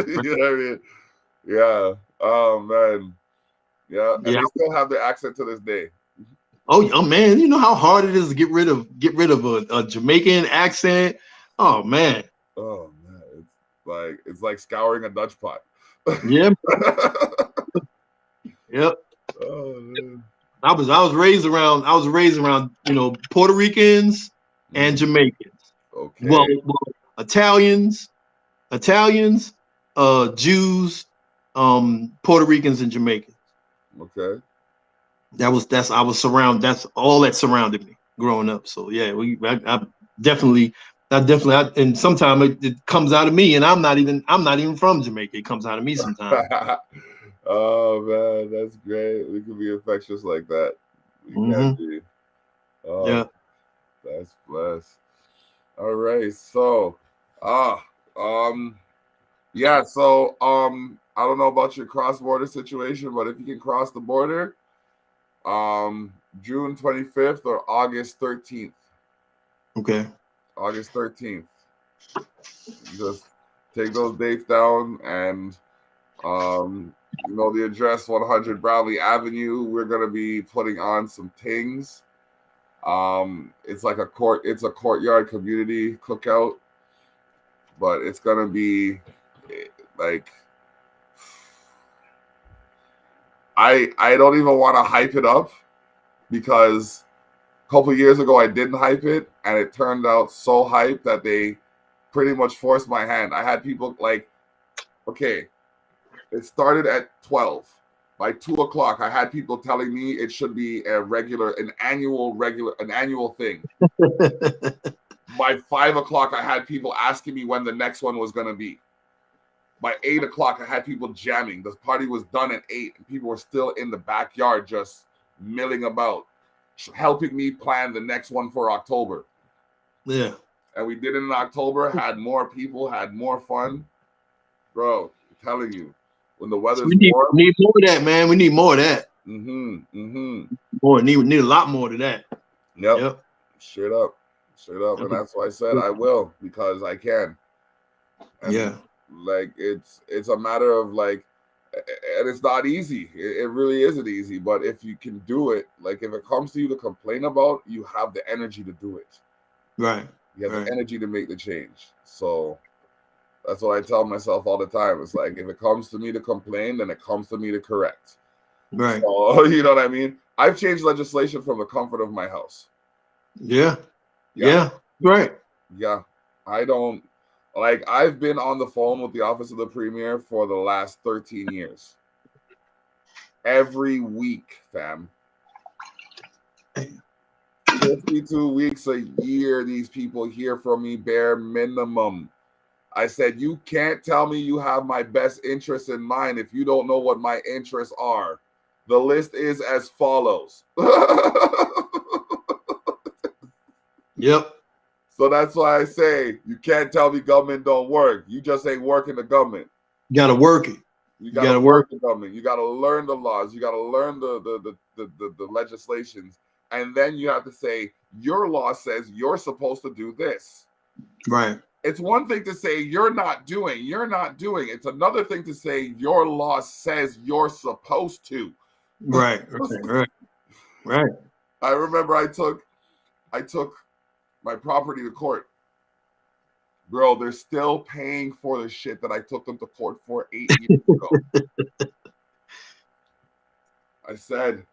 You know what I mean? Yeah. Oh man. Yeah, and Yeah. they still have the accent to this day. Oh man, you know how hard it is to get rid of a Jamaican accent. Oh man. Oh man, it's like scouring a Dutch pot. Yeah. Yep. Oh man. I was raised around Puerto Ricans and Mm, Jamaicans. Well, okay. Italians, Jews, Puerto Ricans and Jamaicans. Okay. I was surrounded. That's all that surrounded me growing up. So yeah, I definitely, and sometimes it comes out of me, and I'm not even from Jamaica. It comes out of me sometimes. Oh man, that's great. We can be infectious like that. We can Hmm. be. Oh, Yeah. that's blessed. All right. So, ah, um, Yeah, so I don't know about your cross-border situation, but if you can cross the border, um June 25th or August 13th. Okay. August 13th. Just take those dates down and the address 100 Brownlee Avenue. We're gonna be putting on some things. It's like it's a courtyard community cookout, but it's gonna be like I don't even want to hype it up because a couple years ago I didn't hype it and it turned out so hype that they pretty much forced my hand. I had people like, okay, it started at 12. By 2 o'clock, I had people telling me it should be an annual thing. By 5 o'clock, I had people asking me when the next one was gonna be. By 8 o'clock, I had people jamming. The party was done at 8, and people were still in the backyard just milling about, helping me plan the next one for October. Yeah. And we did it in October, had more people, had more fun. Bro, I'm telling you, when the So weather's we warm. need more of that, man. We need more of that. More need a lot more of that. Yep. Straight up. And that's why I said I will, because I can. And yeah. like it's a matter of like, and it's not easy. It really isn't easy. But if you can do it, like if it comes to you to complain about, you have the energy to do it. Right. You have the energy to make the change. So that's what I tell myself all the time. It's like if it comes to me to complain, then it comes to me to correct. Right. So, you know what I mean? I've changed legislation from the comfort of my house. Yeah. Right. Yeah. I don't like I've been on the phone with the office of the premier for the last 13 years. Every week, fam. 52 weeks a year, these people hear from me bare minimum. I said, you can't tell me you have my best interests in mind if you don't know what my interests are. The list is as follows. Yep. So that's why I say you can't tell me government don't work. You just ain't working the government. You gotta work it. You gotta work the government. You gotta learn the laws. You gotta learn the legislations. And then you have to say, your law says you're supposed to do this. Right. It's one thing to say you're not doing. It's another thing to say your law says you're supposed to. Right. I remember I took my property to court. Bro, they're still paying for the shit that I took them to court for 8 years ago. I said,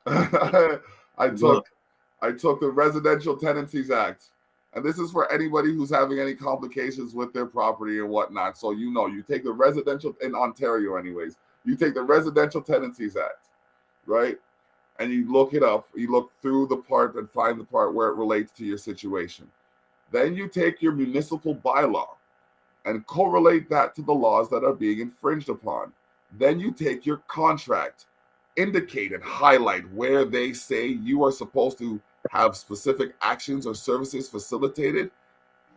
I took the Residential Tenancies Act. And this is for anybody who's having any complications with their property and whatnot. So you take the residential in Ontario, anyways. You take the Residential Tenancies Act, right? And you look it up. You look through the part and find the part where it relates to your situation. Then you take your municipal bylaw and correlate that to the laws that are being infringed upon. Then you take your contract, indicate and highlight where they say you are supposed to have specific actions or services facilitated,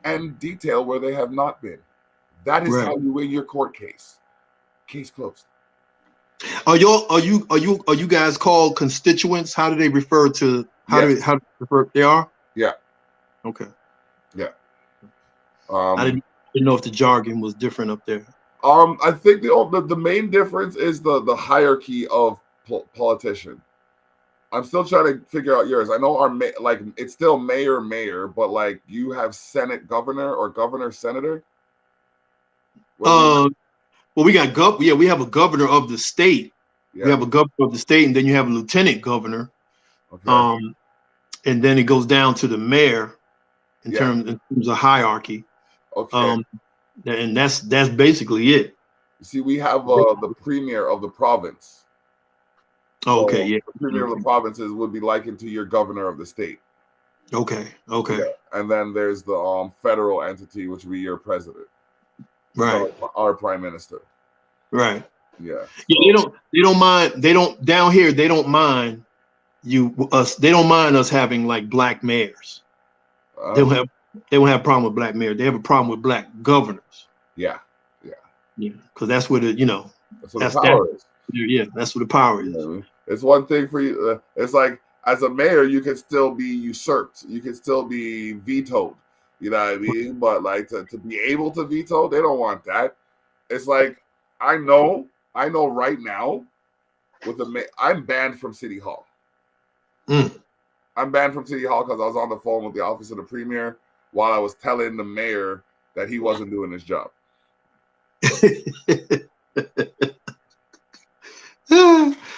and detail where they have not been. That is how you win your court case. Case closed. Are you guys called constituents? How do they refer to how do they refer? They are? Yeah. Okay. Yeah. I didn't know if the jargon was different up there. I think the main difference is the hierarchy of politician. I'm still trying to figure out yours. I know our it's still mayor, but like you have Senate governor or governor senator. Well, we got we have a governor of the state. Yeah. We have a governor of the state, and then you have a lieutenant governor. Okay. And then it goes down to the mayor in terms of hierarchy. Okay. And that's basically it. You see, we have the premier of the province. So okay, yeah. The premier of the provinces would be likened to your governor of the state. Okay. Yeah. And then there's the federal entity, which would be your president. Right. Our prime minister. Right. Yeah. So. Yeah. They don't mind. They don't down here. They don't mind us. They don't mind us having like black mayors. They don't have a problem with black mayors. They have a problem with black governors. Yeah, yeah. Yeah, because that's where the That's what the that's that. power is. Yeah, that's where the power You know is. what I mean? It's one thing for you. It's like as a mayor, you can still be usurped. You can still be vetoed. You know what I mean? But like to be able to veto, they don't want that. It's like I know, I know right now with I'm banned from City Hall. Mm. I'm banned from City Hall because I was on the phone with the office of the premier while I was telling the mayor that he wasn't doing his job.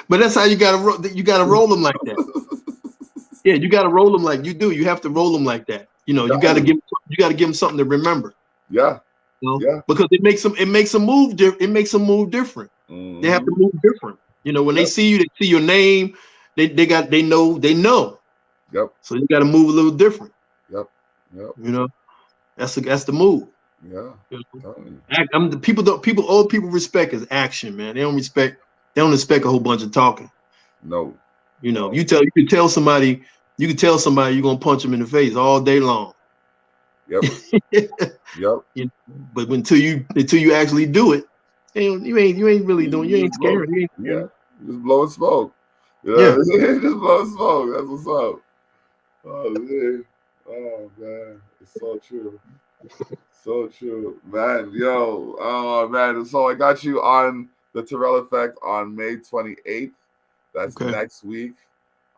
But that's how you gotta roll them like that. Yeah, you gotta roll them like you do. You have to roll them like that. You gotta give them something to remember. Yeah, yeah. Because it makes them move different. They have to Mm-hmm. move different. When they Yep. see you, they see your name. They know. Yep. So you got to move a little different. Yep. Yep. That's the move. Yeah. I'm the people old people respect is action, man. They don't respect a whole bunch of talking. No. No. You can tell somebody you're gonna punch them in the face all day long. Yep. Yep. But until you actually do it, you ain't really doing. You ain't scared. You ain't Yeah. scared. Just blowing smoke. You know Yeah. what I mean? Just blowing smoke. That's what's up. Oh man. Oh man. It's so true. So true. Man, yo. Oh man. So I got you on the Terrell Effect on May 28th. That's Okay. next week.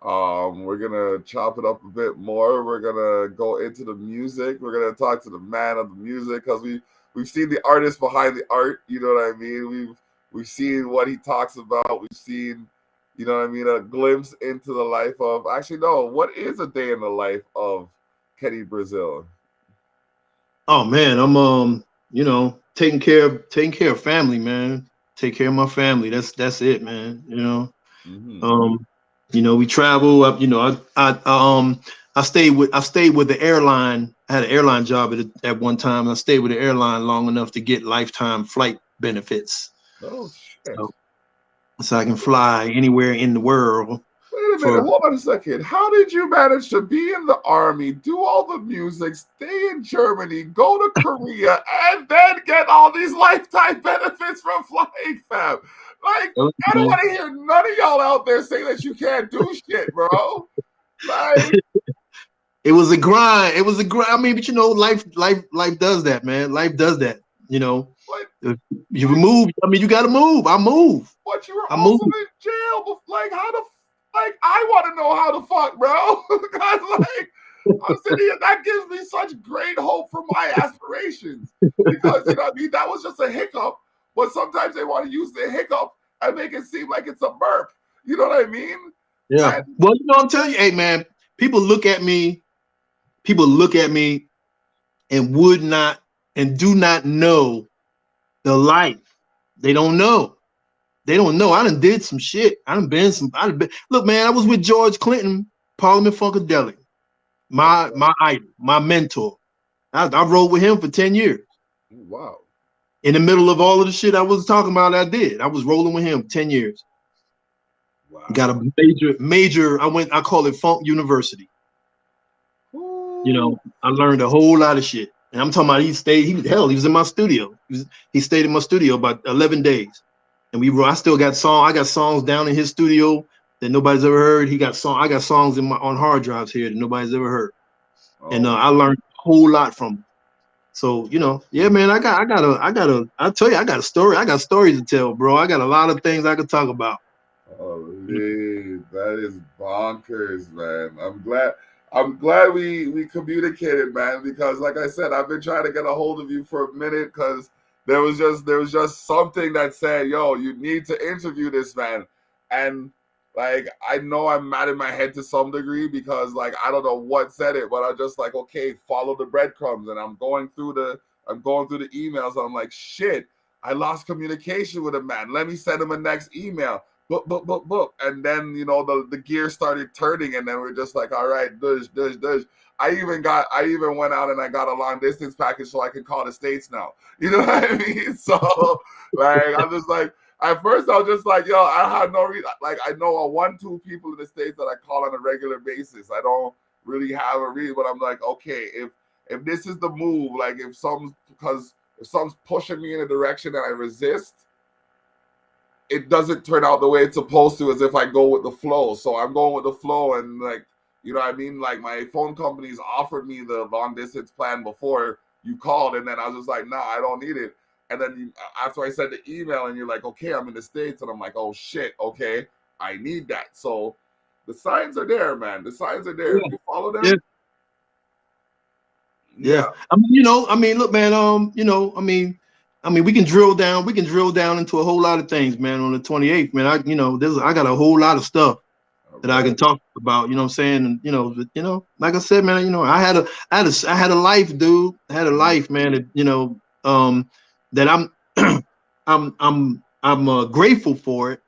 We're gonna chop it up a bit more. We're gonna go into the music. We're gonna talk to the man of the music because we've seen the artist behind the art. You know what I mean? We've seen what he talks about. We've seen, you know what I mean, a glimpse into the life of. Actually, no. What is a day in the life of Kenny Brazil? Oh man, I'm taking care of family, man. Take care of my family. That's it, man. Mm-hmm. We travel up. I stayed with the airline. I had an airline job at one time. I stayed with the airline long enough to get lifetime flight benefits, Oh shit. so, so I can fly anywhere in the world Wait a minute, for. hold on a second. How did you manage to be in the army, do all the music, stay in Germany, go to Korea, and then get all these lifetime benefits from flying, fam? Like, I don't want to hear none of y'all out there say that you can't do shit, bro. Like, It was a grind. It was a grind. I mean, but life does that, man. Life does that. what? If you move. I mean, you got to move. I move. What? You were I move. also in jail. Like, how the? Like, I want to know how the fuck, bro. Because, like, I'm sitting here, that gives me such great hope for my aspirations. Because, you know what I mean? That was just a hiccup. But sometimes they want to use the hiccup and make it seem like it's a burp. You know what I mean? Yeah. And Well, I'm telling you, hey, man. People look at me. People look at me and would not and do not know the life. They don't know. They don't know. I done did some shit. I done been some. Look, man. I was with George Clinton, Parliament Funkadelic, my idol, my mentor. I rode with him for 10 years. wow. In the middle of all of the shit I was talking about, I did. I was rolling with him 10 years. Got Wow. a major. I call it Funk University. Ooh. I learned a whole lot of shit. And I'm talking about he was in my studio. He stayed in my studio about 11 days. And I still got I got songs down in his studio that nobody's ever heard. I got songs on hard drives here that nobody's ever heard. And Oh. I learned a whole lot from him. So, yeah, man, I tell you, I got a story. I got stories to tell, bro. I got a lot of things I could talk about. Oh, dude, that is bonkers, man. I'm glad we communicated, man, because like I said, I've been trying to get a hold of you for a minute because there was just something that said, yo, you need to interview this man. And like I know I'm mad in my head to some degree because like I don't know what said it, but I'm just like, okay, follow the breadcrumbs. And I'm going through the emails and I'm like, shit, I lost communication with a man. Let me send him a next email. Book. And then, the gear started turning, and then we're just like, all right, dush. I even went out and I got a long distance package so I can call the States now. You know what I mean? So, like, I'm just like, at first I was just like, yo, I have no reason. Like, I know a one, two people in the States that I call on a regular basis. I don't really have a reason, but I'm like, okay, if this is the move, like, because if something's pushing me in a direction and I resist, it doesn't turn out the way it's supposed to, as if I go with the flow. So I'm going with the flow, and like, you know what I mean? Like, my phone companies offered me the long distance plan before you called, and then I was just like, nah, I don't need it. And then after I sent the email, and you're like, okay, I'm in the States, and I'm like, oh shit, okay, I need that. So the signs are there, man. The signs are there. If you follow Yeah. them, Yeah. yeah. I mean, look, man, we can drill down, into a whole lot of things, man, on the 28th, man. I got a whole lot of stuff All that I right. can talk about, you know what I'm saying? And like I said, man, I had a life, dude. I had a life, man, that I'm I'm grateful for it.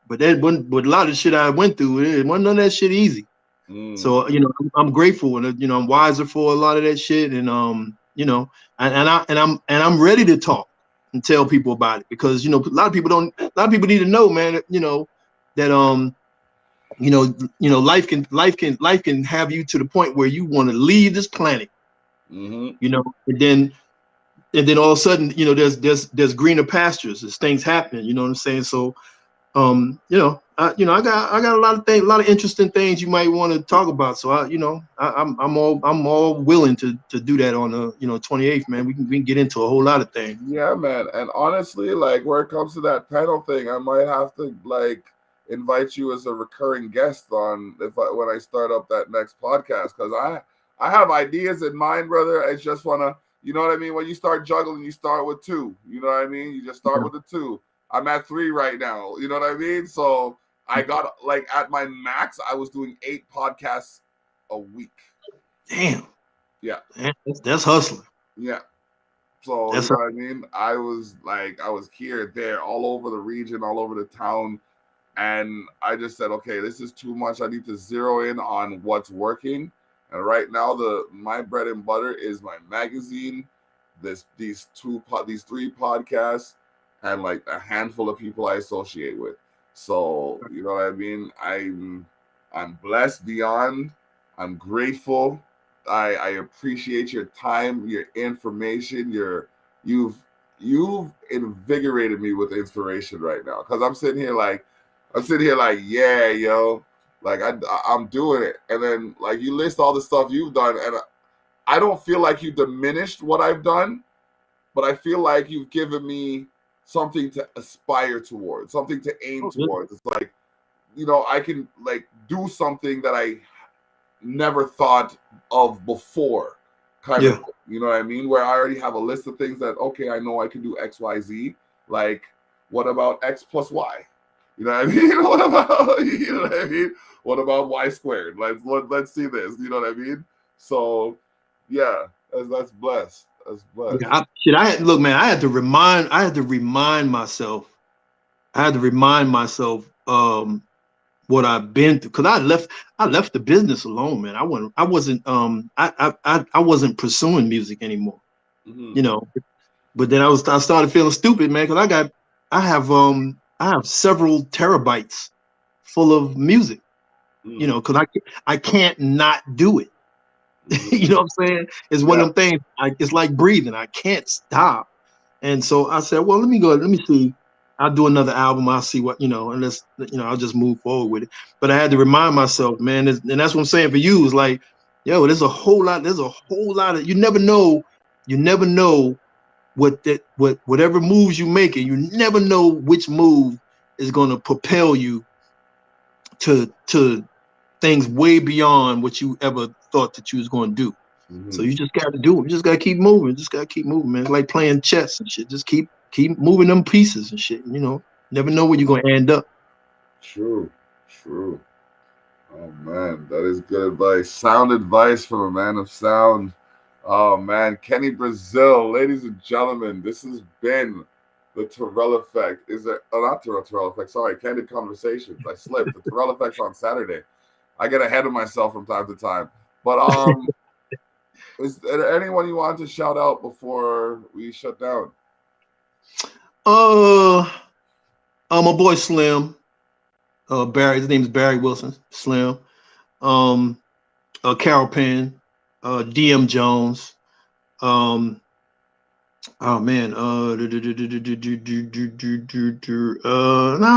But but a lot of shit I went through, it wasn't none of that shit easy. Mm. So I'm grateful, and I'm wiser for a lot of that shit, and I'm ready to talk and tell people about it, because a lot of people need to know, man, that life can have you to the point where you want to leave this planet, Mm-hmm. and then all of a sudden, there's greener pastures, there's things happening, you know what I'm saying? So I got a lot of things, a lot of interesting things you might want to talk about. So I'm all willing to do that on the 28th, man. We can get into a whole lot of things. Yeah, man. And honestly, like, where it comes to that panel thing, I might have to like invite you as a recurring guest on when I start up that next podcast, because I have ideas in mind, brother. I just wanna, you know what I mean. When you start juggling, you start with two. You know what I mean. You just start with the two. I'm at three right now. You know what I mean. So I got, like, at my max, I was doing 8 podcasts a week. Damn. Yeah. Man, that's hustling. Yeah. So, you That's know what I mean? I was here, there, all over the region, all over the town. And I just said, okay, this is too much. I need to zero in on what's working. And right now, my bread and butter is my magazine, these 3 podcasts, and like a handful of people I associate with. So, you know what I mean? I'm blessed beyond. I'm grateful. I appreciate your time, your information, you've invigorated me with inspiration right now, because I'm sitting here like, yeah, yo, like I'm doing it. And then, like, you list all the stuff you've done, and I don't feel like you diminished what I've done, but I feel like you've given me something to aspire towards, something to aim towards. It's like, I can, like, do something that I never thought of before, kind of. You know what I mean? Where I already have a list of things that, okay, I know I can do X, Y, Z. Like, what about X plus Y? You know what I mean? What about, you know what I mean? What about Y squared? Let's see this. You know what I mean? So, yeah, that's blessed. That's blessed. Look, man, I had to remind myself. What I've been through, because I left the business alone, man. I wasn't pursuing music anymore, Mm-hmm. But then I started feeling stupid, man, because I have several terabytes full of music, Mm-hmm. because I can't not do it. Mm-hmm. You know what I'm saying? It's one Yeah. of them things. It's like breathing. I can't stop. And so I said, well, let me see. I'll do another album. I'll see what, and I'll just move forward with it. But I had to remind myself, man, and that's what I'm saying for you. Is like, yo, there's a whole lot of, you never know whatever moves you make, and you never know which move is going to propel you to things way beyond what you ever thought that you was going to do. So Mm-hmm. you just got to do it. You just got to keep moving. Just got to keep moving, man. It's like playing chess and shit. Just keep moving them pieces and shit. Never know where you're going to end up. True. True. Oh man, that is good advice. Sound advice from a man of sound. Oh man, Kenny Brazil, ladies and gentlemen, this has been the Terrell Effect. Is it? Oh, not Terrell Effect. Sorry, Candid Conversations. I slipped. The Terrell Effect's on Saturday. I get ahead of myself from time to time. But is there anyone you want to shout out before we shut down? Uh, my boy Slim. Barry. His name is Barry Wilson. Slim. Um, Carol Penn. DM Jones. Um, Oh man, nah,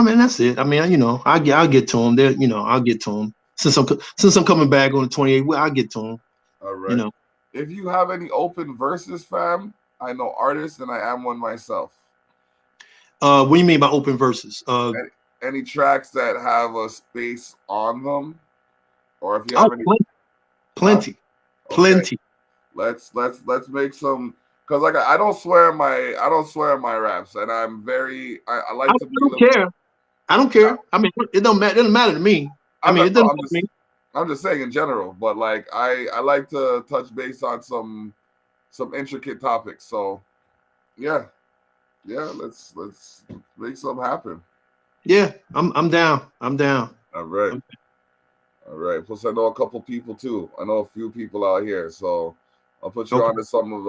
man, that's it. I mean, I'll get to him. There, I'll get to him since I'm coming back on the 28th. Well, I'll get to him. All You right. know, If you have any open verses, fam, I know artists and I am one myself. what do you mean by open verses? Any tracks that have a space on them, or if you Oh, have any, huh? plenty, Okay, plenty. let's make some. Cause like I don't swear in my raps, and I I, like to I be a don't little. care. I don't care. I mean, it don't matter. It doesn't matter to me. I I'm mean, not. it No, doesn't matter to me. I'm just saying in general, but like I like to touch base on some intricate topics. So yeah, yeah, let's make something happen. Yeah, I'm down. I'm down. All right. I'm- All right. Plus, I know a couple people too. I know a few people out here, so I'll put you okay, on to some of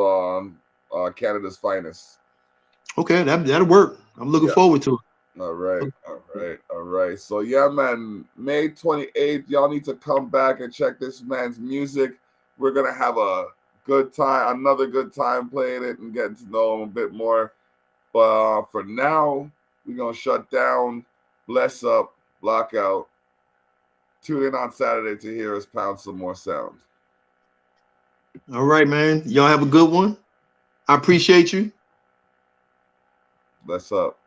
Canada's finest. okay, that'll work. I'm looking Yeah. forward to All right. it. All right. All right. So yeah, man. May 28th, y'all need to come back and check this man's music. We're gonna have a good time, another good time playing it and getting to know him a bit more. But for now, we're gonna shut down. Bless up. Block out. Tune in on Saturday to hear us pound some more sound. All right, man. Y'all have a good one. I appreciate you. Bless up.